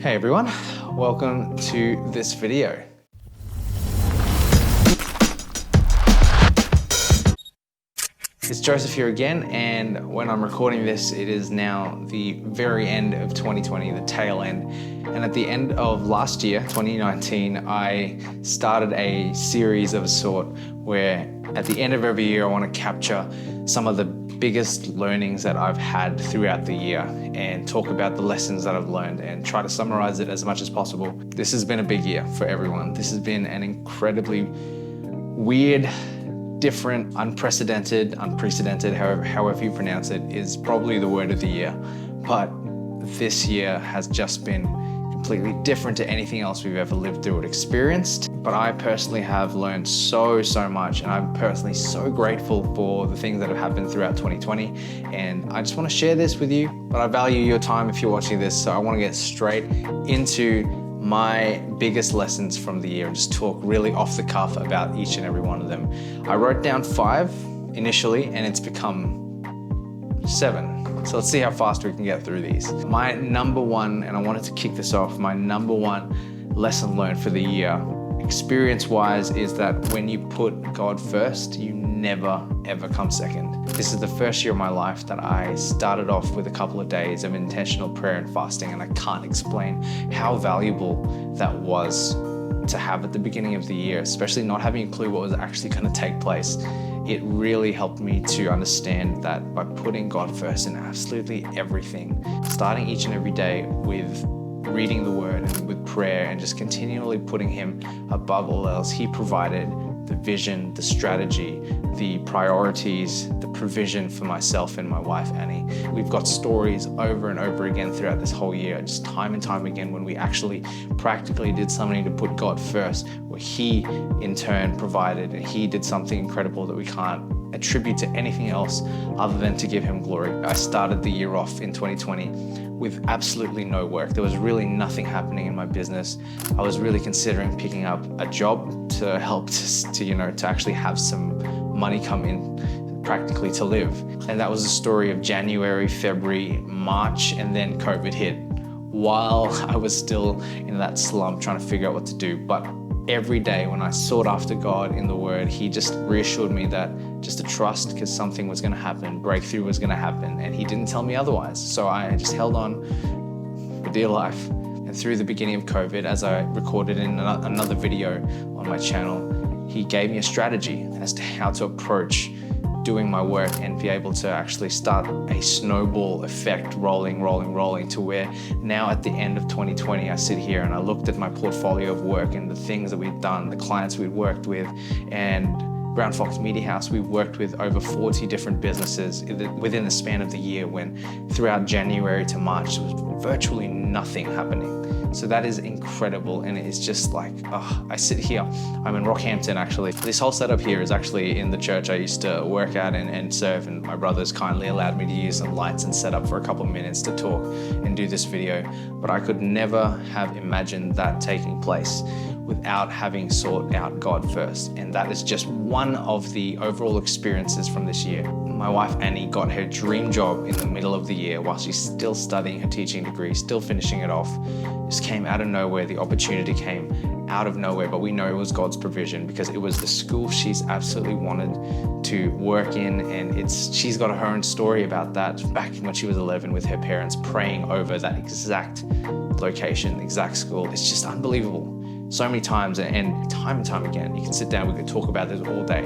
Hey everyone, welcome to this video. It's Joseph here again, and when I'm recording this, it is now the very end of 2020, the tail end. And at the end of last year, 2019, I started a series of a sort where at the end of every year, I want to capture some of the biggest learnings that I've had throughout the year and talk about the lessons that I've learned and try to summarize it as much as possible. This has been a big year for everyone. This has been an incredibly weird, different, unprecedented, however you pronounce it, is probably the word of the year. But this year has just been completely different to anything else we've ever lived through or experienced. But I personally have learned so much, and I'm personally so grateful for the things that have happened throughout 2020. And I just want to share this with you, but I value your time if you're watching this. So I want to get straight into my biggest lessons from the year and just talk really off the cuff about each and every one of them. I wrote down 5 initially, and it's become 7. So let's see how fast we can get through these. My number one, and I wanted to kick this off, my number one lesson learned for the year, experience-wise, is that when you put God first, you never, ever come second. This is the first year of my life that I started off with a couple of days of intentional prayer and fasting, and I can't explain how valuable that was to have at the beginning of the year, especially not having a clue what was actually going to take place. It really helped me to understand that by putting God first in absolutely everything, starting each and every day with reading the word and with prayer and just continually putting him above all else, he provided the vision, the strategy, the priorities, the provision for myself and my wife, Annie. We've got stories over and over again throughout this whole year, just time and time again, when we actually practically did something to put God first, where he in turn provided, and he did something incredible that we can't attribute to anything else other than to give him glory. I started the year off in 2020 with absolutely no work. There was really nothing happening in my business. I was really considering picking up a job to help to actually have some money come in, practically to live. And that was the story of January, February, March, and then COVID hit while I was still in that slump trying to figure out what to do. But every day when I sought after God in the word, he just reassured me that just to trust, because something was going to happen, breakthrough was going to happen, and he didn't tell me otherwise. So I just held on for dear life. And through the beginning of COVID, as I recorded in another video on my channel, he gave me a strategy as to how to approach doing my work and be able to actually start a snowball effect rolling to where now at the end of 2020, I sit here and I looked at my portfolio of work and the things that we've done, the clients we'd worked with, and Brown Fox Media House, we've worked with over 40 different businesses within the span of the year, when throughout January to March, there was virtually nothing happening. So that is incredible, and it's just like, I sit here, I'm in Rockhampton actually. This whole setup here is actually in the church I used to work at and serve, and my brothers kindly allowed me to use some lights and set up for a couple of minutes to talk and do this video. But I could never have imagined that taking place without having sought out God first. And that is just one of the overall experiences from this year. My wife Annie got her dream job in the middle of the year while she's still studying her teaching degree, still finishing it off. Just came out of nowhere, the opportunity came out of nowhere, but we know it was God's provision because it was the school she's absolutely wanted to work in. And she's got her own story about that back when she was 11 with her parents praying over that exact location, the exact school. It's just unbelievable. So many times and time again, you can sit down, we could talk about this all day,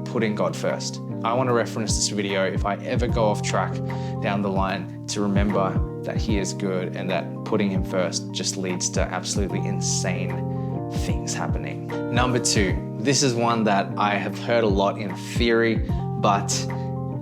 putting God first. I want to reference this video if I ever go off track down the line to remember that he is good and that putting him first just leads to absolutely insane things happening. Number 2, this is one that I have heard a lot in theory, but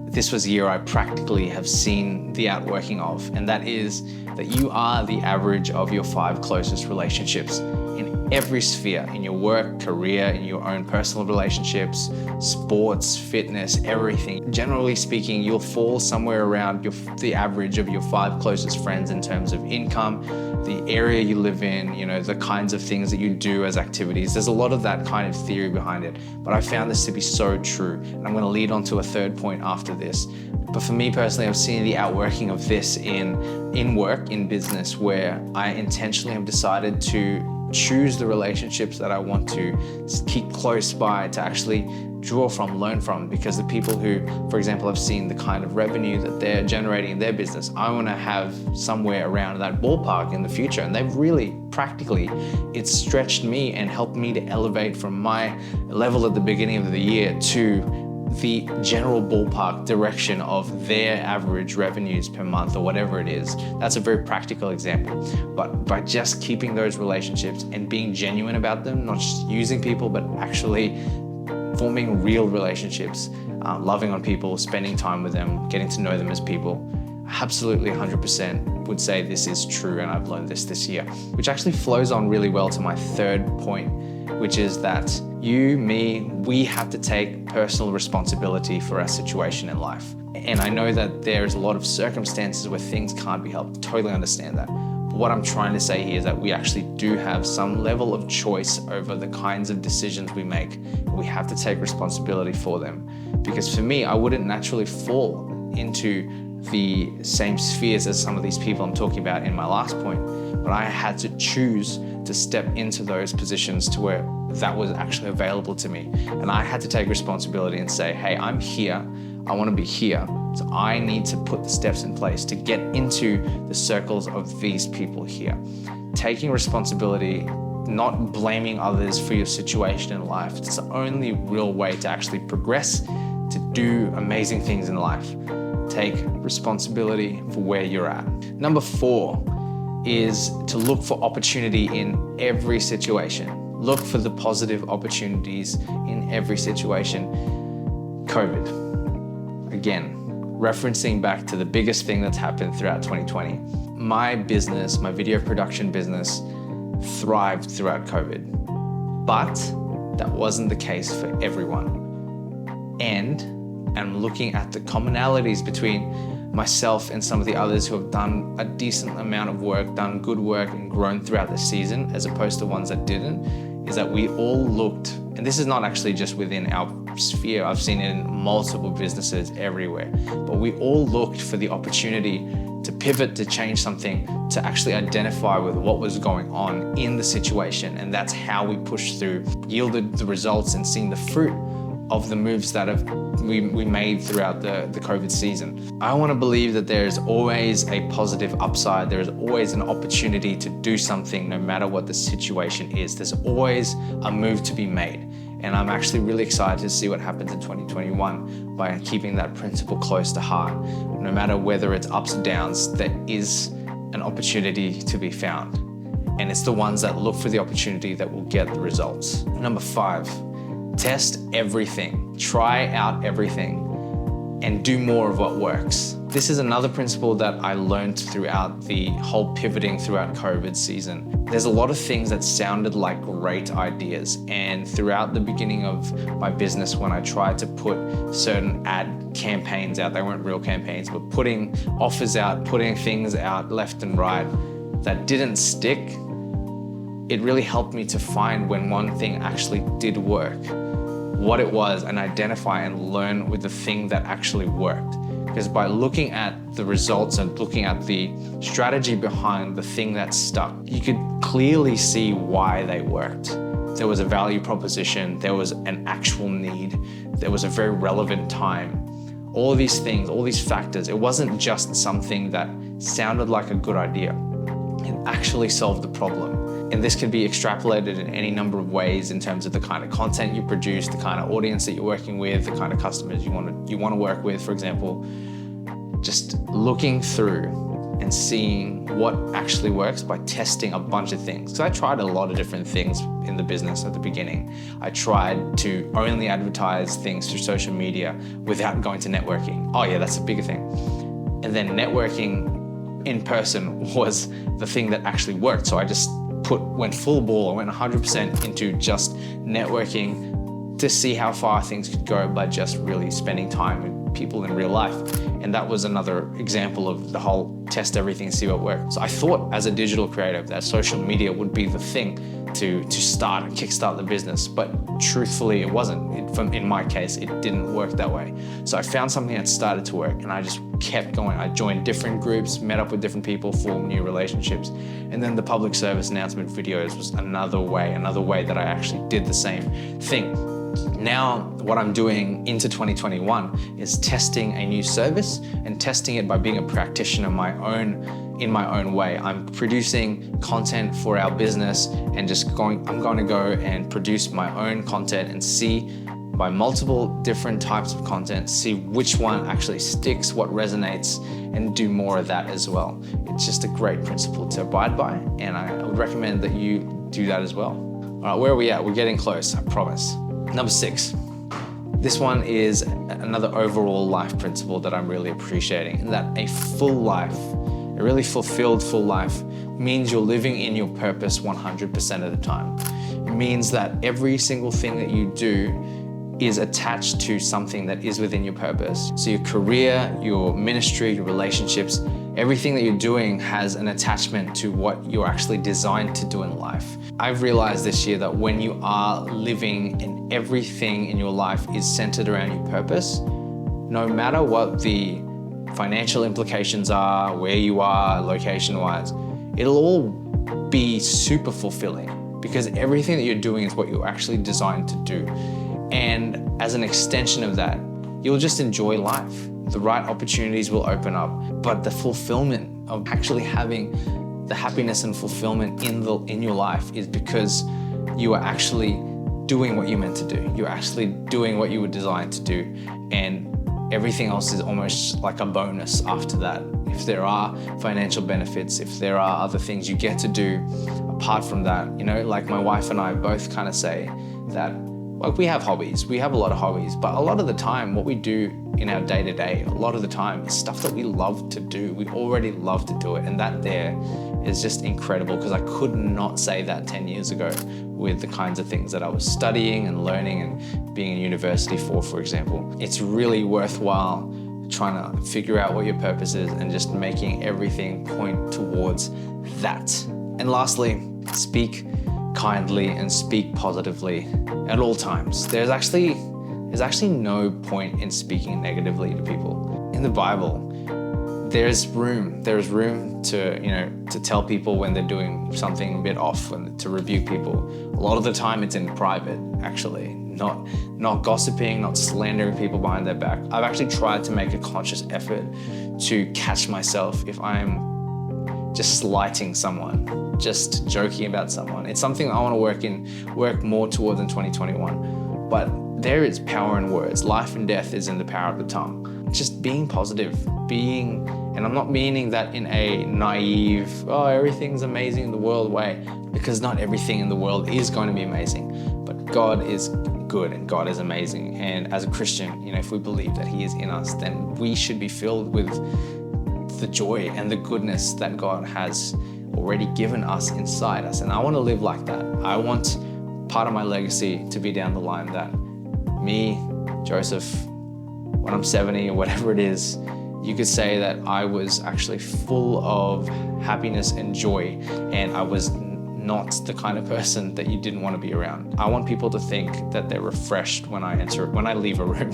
this was a year I practically have seen the outworking of, and that is that you are the average of your 5 closest relationships in every sphere, in your work, career, in your own personal relationships, sports, fitness, everything. Generally speaking, you'll fall somewhere around the average of your 5 closest friends in terms of income, the area you live in, the kinds of things that you do as activities. There's a lot of that kind of theory behind it, but I found this to be so true. And I'm going to lead on to a third point after this. But for me personally, I've seen the outworking of this in work, in business, where I intentionally have decided to choose the relationships that I want to keep close by, to actually draw from, learn from, because the people who, for example, I've seen the kind of revenue that they're generating in their business, I want to have somewhere around that ballpark in the future. And they've really, practically, it's stretched me and helped me to elevate from my level at the beginning of the year to the general ballpark direction of their average revenues per month or whatever it is. That's a very practical example. But by just keeping those relationships and being genuine about them, not just using people, but actually forming real relationships, loving on people, spending time with them, getting to know them as people, absolutely 100% would say this is true, and I've learned this year, which actually flows on really well to my third point, which is that you, me, we have to take personal responsibility for our situation in life. And I know that there's a lot of circumstances where things can't be helped. Totally understand that. But what I'm trying to say here is that we actually do have some level of choice over the kinds of decisions we make. We have to take responsibility for them. Because for me, I wouldn't naturally fall into the same spheres as some of these people I'm talking about in my last point, but I had to choose to step into those positions to where that was actually available to me. And I had to take responsibility and say, hey, I'm here, I want to be here, so I need to put the steps in place to get into the circles of these people here. Taking responsibility, not blaming others for your situation in life. It's the only real way to actually progress, to do amazing things in life. Take responsibility for where you're at. Number 4 is to look for opportunity in every situation. Look for the positive opportunities in every situation. COVID. Again, referencing back to the biggest thing that's happened throughout 2020. My business, my video production business, thrived throughout COVID. But that wasn't the case for everyone. And I'm looking at the commonalities between myself and some of the others who have done a decent amount of work, done good work and grown throughout the season, as opposed to ones that didn't, is that we all looked, and this is not actually just within our sphere, I've seen it in multiple businesses everywhere, but we all looked for the opportunity to pivot, to change something, to actually identify with what was going on in the situation. And that's how we pushed through, yielded the results and seen the fruit of the moves that we made throughout the COVID season. I want to believe that there's always a positive upside. There's always an opportunity to do something no matter what the situation is. There's always a move to be made. And I'm actually really excited to see what happens in 2021 by keeping that principle close to heart. No matter whether it's ups or downs, there is an opportunity to be found. And it's the ones that look for the opportunity that will get the results. Number 5. Test everything, try out everything, and do more of what works. This is another principle that I learned throughout the whole pivoting throughout COVID season. There's a lot of things that sounded like great ideas, and throughout the beginning of my business, when I tried to put certain ad campaigns out, they weren't real campaigns, but putting offers out, putting things out left and right that didn't stick, it really helped me to find when one thing actually did work, what it was, and identify and learn with the thing that actually worked. Because by looking at the results and looking at the strategy behind the thing that stuck, you could clearly see why they worked. There was a value proposition, there was an actual need, there was a very relevant time. All of these things, all these factors, it wasn't just something that sounded like a good idea. It actually solved the problem. And this can be extrapolated in any number of ways in terms of the kind of content you produce, the kind of audience that you're working with, the kind of customers you want to work with, for example. Just looking through and seeing what actually works by testing a bunch of things. So I tried a lot of different things in the business at the beginning. I tried to only advertise things through social media without going to networking. Oh yeah, that's a bigger thing. And then networking in person was the thing that actually worked. So I just went full ball. I went 100% into just networking to see how far things could go by just really spending time with people in real life. And that was another example of the whole test everything, see what works. So I thought as a digital creative that social media would be the thing to start and kickstart the business, but truthfully it wasn't. In my case, it didn't work that way. So I found something that started to work and I just kept going. I joined different groups, met up with different people, formed new relationships. And then the public service announcement videos was another way that I actually did the same thing. Now, what I'm doing into 2021 is testing a new service and testing it by being a practitioner in my own way. I'm producing content for our business and I'm going to go and produce my own content and see by multiple different types of content, see which one actually sticks, what resonates, and do more of that as well. It's just a great principle to abide by, and I would recommend that you do that as well. All right, where are we at? We're getting close, I promise. Number 6. This one is another overall life principle that I'm really appreciating, and that a full life, a really fulfilled full life, means you're living in your purpose 100% of the time. It means that every single thing that you do is attached to something that is within your purpose. So your career, your ministry, your relationships, everything that you're doing has an attachment to what you're actually designed to do in life. I've realized this year that when you are living and everything in your life is centered around your purpose, no matter what the financial implications are, where you are, location-wise, it'll all be super fulfilling because everything that you're doing is what you're actually designed to do. And as an extension of that, you'll just enjoy life. The right opportunities will open up, but the fulfillment of actually having the happiness and fulfillment in your life is because you are actually doing what you're meant to do. You're actually doing what you were designed to do, and everything else is almost like a bonus after that. If there are financial benefits, if there are other things you get to do apart from that, like my wife and I both kind of say that, like, we have hobbies, we have a lot of hobbies, but a lot of the time what we do in our day-to-day, a lot of the time is stuff that we love to do. We already love to do it, and that there is just incredible, because I could not say that 10 years ago with the kinds of things that I was studying and learning and being in university for example. It's really worthwhile trying to figure out what your purpose is and just making everything point towards that. And lastly, speak kindly and speak positively at all times. There's actually no point in speaking negatively to people. In the Bible, there's room to tell people when they're doing something a bit off and to rebuke people. A lot of the time it's in private, actually, not gossiping, not slandering people behind their back. I've actually tried to make a conscious effort to catch myself if I'm just slighting someone, just joking about someone. It's something I want to work more towards in 2021. But there is power in words. Life and death is in the power of the tongue. Just being positive, and I'm not meaning that in a naive, everything's amazing in the world way, because not everything in the world is going to be amazing. But God is good and God is amazing. And as a Christian, if we believe that He is in us, then we should be filled with the joy and the goodness that God has already given us inside us. And I want to live like that. I want part of my legacy to be down the line that me, Joseph, when I'm 70 or whatever it is, you could say that I was actually full of happiness and joy, and I was not the kind of person that you didn't want to be around. I want people to think that they're refreshed when I leave a room.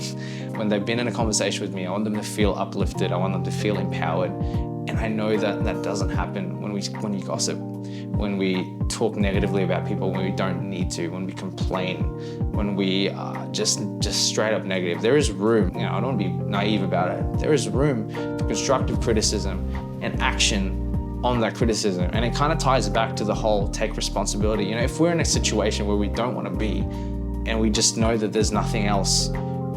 When they've been in a conversation with me, I want them to feel uplifted. I want them to feel empowered. And I know that doesn't happen when you gossip, when we talk negatively about people, when we don't need to, when we complain, when we are just straight up negative. There is room, I don't want to be naive about it. There is room for constructive criticism and action on that criticism. And it kind of ties back to the whole take responsibility. If we're in a situation where we don't want to be and we just know that there's nothing else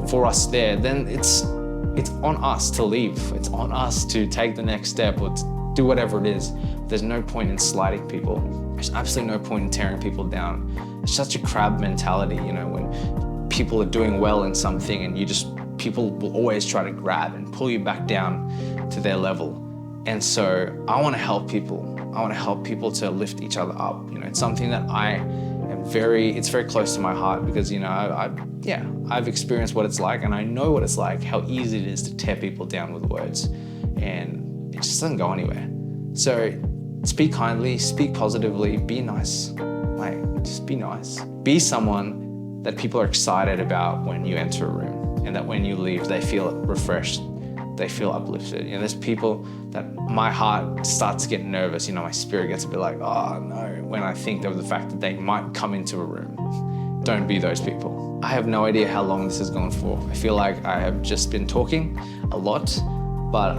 for us there, then it's on us to leave. It's on us to take the next step or to do whatever it is. There's no point in slighting people. There's absolutely no point in tearing people down. It's such a crab mentality, when people are doing well in something and people will always try to grab and pull you back down to their level. And so I want to help people. I want to help people to lift each other up. It's something that I am it's very close to my heart because, you know, I've experienced what it's like, and I know what it's like, how easy it is to tear people down with words, and it just doesn't go anywhere. So speak kindly, speak positively, be nice. Like, just be nice. Be someone that people are excited about when you enter a room, and that when you leave, they feel refreshed, they feel uplifted. You know, there's people that my heart starts to get nervous, you know, my spirit gets a bit like, oh no, when I think of the fact that they might come into a room. Don't be those people. I have no idea how long this has gone for. I feel like I have just been talking a lot, but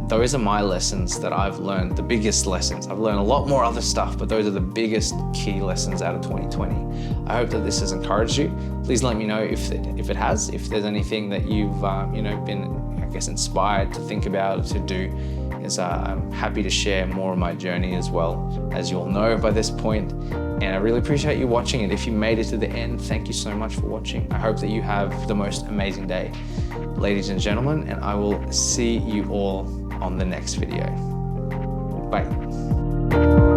those are my lessons that I've learned, the biggest lessons. I've learned a lot more other stuff, but those are the biggest key lessons out of 2020. I hope that this has encouraged you. Please let me know if it has, if there's anything that you've you know, been, I guess, inspired to think about, to do. I'm happy to share more of my journey as well, as you'll know by this point. And I really appreciate you watching it. If you made it to the end, thank you so much for watching. I hope that you have the most amazing day, ladies and gentlemen, and I will see you all on the next video. Bye.